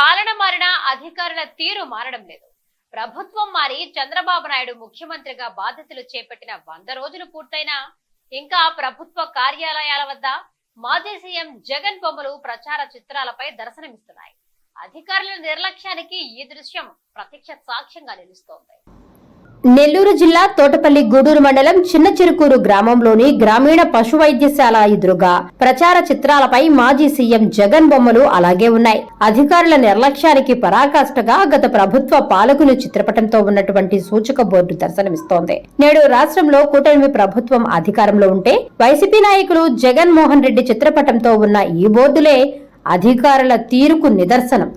పాలన మారినా అధికారుల తీరు మారడం లేదు. ప్రభుత్వం మారి చంద్రబాబు నాయుడు ముఖ్యమంత్రిగా బాధ్యతలు చేపట్టిన 100 రోజులు పూర్తయినా ఇంకా ప్రభుత్వ కార్యాలయాల వద్ద మాజీ సీఎం జగన్ బొమ్మలు ప్రచార చిత్రాలపై దర్శనమిస్తున్నాయి. అధికారుల నిర్లక్ష్యానికి ఈ దృశ్యం ప్రత్యక్ష సాక్ష్యంగా నిలుస్తోంది. నెల్లూరు జిల్లా తోటపల్లి గూడూరు మండలం చిన్న చెరుకూరు గ్రామంలోని గ్రామీణ పశు వైద్యశాల ఎదురుగా ప్రచార చిత్రాలపై మాజీ సీఎం జగన్ బొమ్మలు అలాగే ఉన్నాయి. అధికారుల నిర్లక్ష్యానికి పరాకాష్ఠగా గత ప్రభుత్వ పాలకులు చిత్రపటంతో ఉన్నటువంటి సూచక బోర్డు దర్శనమిస్తోంది. నేడు రాష్ట్రంలో కూటమి ప్రభుత్వం అధికారంలో ఉంటే వైసీపీ నాయకులు జగన్ మోహన్ రెడ్డి చిత్రపటంతో ఉన్న ఈ బోర్డులే అధికారుల తీరుకు నిదర్శనం.